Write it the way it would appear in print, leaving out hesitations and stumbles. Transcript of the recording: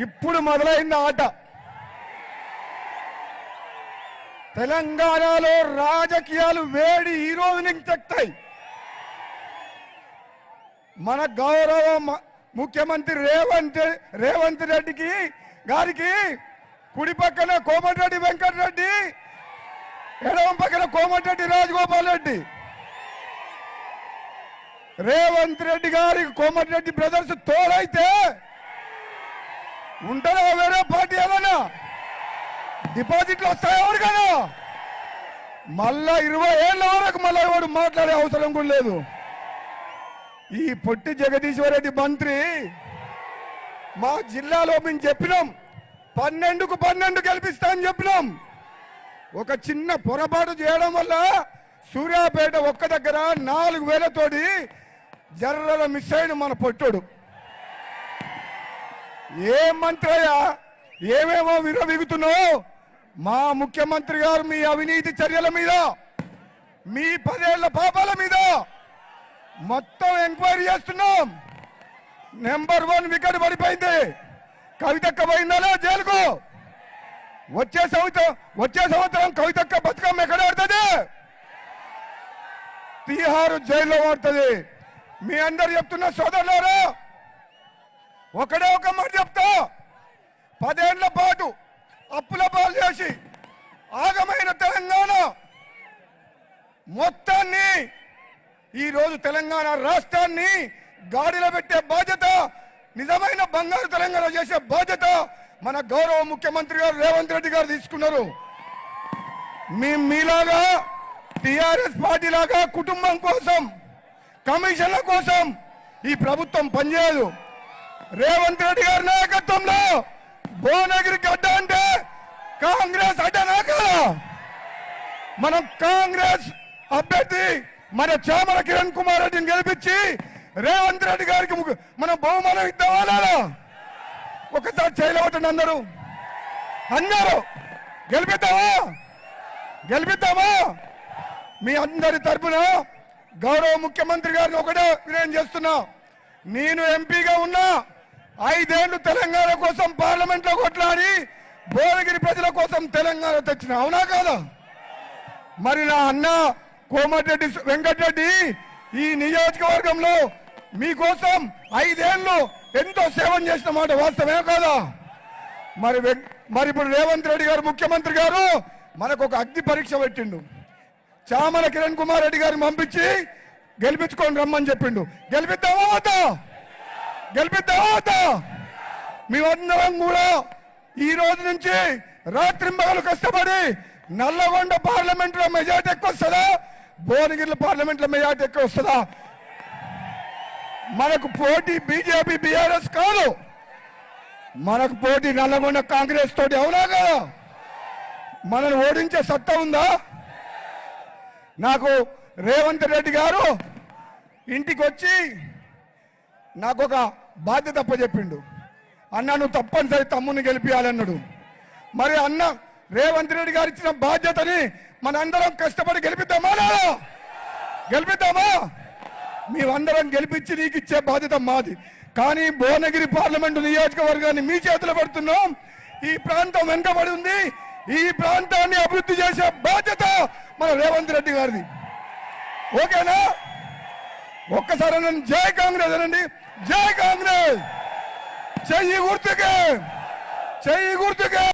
ఇప్పుడు మొదలైంది ఆట. తెలంగాణలో రాజకీయాలు వేడి ఈ రోజు నుంచి తెక్తాయి. మన గౌరవ ముఖ్యమంత్రి రేవంత్ రెడ్డి గారికి కుడి పక్కన కోమటిరెడ్డి వెంకటరెడ్డి, ఎడమ పక్కన కోమటిరెడ్డి రాజగోపాల్ రెడ్డి. రేవంత్ రెడ్డి గారికి కోమటిరెడ్డి బ్రదర్స్ తోడైతే ఉంటారా వేరే పార్టీ ఏదైనా? డిపాజిట్లు వస్తాయి ఎవరికైనా? మళ్ళా 20 ఏళ్ల వరకు మళ్ళా ఎవరు మాట్లాడే అవసరం కూడా లేదు. ఈ పొట్టి జగదీశ్వర్ రెడ్డి మంత్రి మా జిల్లాలో మేము చెప్పినాం 12కు 12 గెలిపిస్తా అని చెప్పినాం. ఒక చిన్న పొరపాటు చేయడం వల్ల సూర్యాపేట ఒక్క దగ్గర 4000 తోటి జర్రల మిస్ అయిన మన పొట్టుడు. ఏ మంత్రి అయ్యా, ఏమేమో విరవిగుతున్నావు? మా ముఖ్యమంత్రి గారు మీ అవినీతి చర్యల మీద, మీ 10 ఏళ్ల పాపాల మీద మొత్తం ఎంక్వైరీ చేస్తున్నాం. నెంబర్ 1 వికెట్ పడిపోయింది. కవితక్క పోయిందా జైలుకు? వచ్చే సంవత్సరం కవితక్క బతుకమ్మ ఎక్కడ ఆడుతుంది? తీహారు జైల్లో ఆడుతుంది. మీ అందరు చెప్తున్న సోదరులారా, ఒకడే ఒక మాట చెప్తా. 10 ఏళ్ల పాటు అప్పుల పాలు చేసి ఆగమైన తెలంగాణ మొత్తాన్ని ఈరోజు తెలంగాణ రాష్ట్రాన్ని గాడిలో పెట్టే బాధ్యత, నిజమైన బంగారు తెలంగాణ చేసే బాధ్యత మన గౌరవ ముఖ్యమంత్రి గారు రేవంత్ రెడ్డి గారు తీసుకున్నారు. మీలాగా టిఆర్ఎస్ పార్టీ లాగా కుటుంబం కోసం, కమిషన్ల కోసం ఈ ప్రభుత్వం పనిచేయదు. రేవంత్ రెడ్డి గారి నాయకత్వంలో భువనగిరి గడ్డ అంటే కాంగ్రెస్ అడ్డనా కదా? మనం కాంగ్రెస్ అభ్యర్థి మన చామల కిరణ్ కుమార్ రెడ్డిని గెలిపించి రేవంత్ రెడ్డి గారికి మనం బహుమానం ఇద్దామా లేదా? ఒకసారి చేయలేవటండి అందరూ గెలిపిద్దామా? మీ అందరి తరఫున గౌరవ ముఖ్యమంత్రి గారిని ఒకటే వినయం చేస్తున్నా. నేను ఎంపీగా ఉన్నా 5 ఏళ్లు తెలంగాణ కోసం పార్లమెంట్ లో కొట్లాడి భువనగిరి ప్రజల కోసం తెలంగాణ తెచ్చిన, అవునా కాదా? మరి నా అన్న కోమటిరెడ్డి వెంకటరెడ్డి ఈ నియోజకవర్గంలో మీకోసం 5 ఏళ్లు ఎంతో సేవం చేసిన మాట వాస్తవమే కాదా? మరి ఇప్పుడు రేవంత్ రెడ్డి గారు ముఖ్యమంత్రి గారు మనకు ఒక అగ్ని పరీక్ష పెట్టిండు. చామల కిరణ్ కుమార్ రెడ్డి గారిని పంపించి గెలిపించుకొని రమ్మని చెప్పిండు. గెలిపిద్దామా వద్దా? మేమందరం కూడా ఈ రోజు నుంచి రాత్రింబగలు కష్టపడి నల్లగొండ పార్లమెంట్ లో మెజార్టీ ఎక్కువ వస్తుందా, భువనగిరి పార్లమెంట్ లో మెజార్టీ ఎక్కువ వస్తుందా? మనకు పోటీ బీజేపీ బీఆర్ఎస్ కాదు, మనకు పోటీ నల్లగొండ కాంగ్రెస్ తోటి, అవునా కదా? మనల్ని ఓడించే సత్తా ఉందా? నాకు రేవంత్ రెడ్డి గారు ఇంటికి వచ్చి నాకు ఒక బాధ్యత అప్పచెప్పిండు. అన్న నువ్వు తప్పనిసరి తమ్ముని గెలిపియాలన్నాడు. మరి అన్న రేవంత్ రెడ్డి గారు ఇచ్చిన బాధ్యతని మనందరం కష్టపడి గెలిపిద్దామా? మేమందరం గెలిపించి నీకు ఇచ్చే బాధ్యత మాది. కానీ భువనగిరి పార్లమెంటు నియోజకవర్గాన్ని మీ చేతిలో పెడుతున్నాం. ఈ ప్రాంతం వెనుకబడి ఉంది. ఈ ప్రాంతాన్ని అభివృద్ధి చేసే బాధ్యత మన రేవంత్ రెడ్డి గారిది. ఓకేనా? ఒక్కసారి నన్ను జై కాంగ్రెస్ అనండి. జై కాంగ్రెస్. చెయ్యి గుర్తుకే.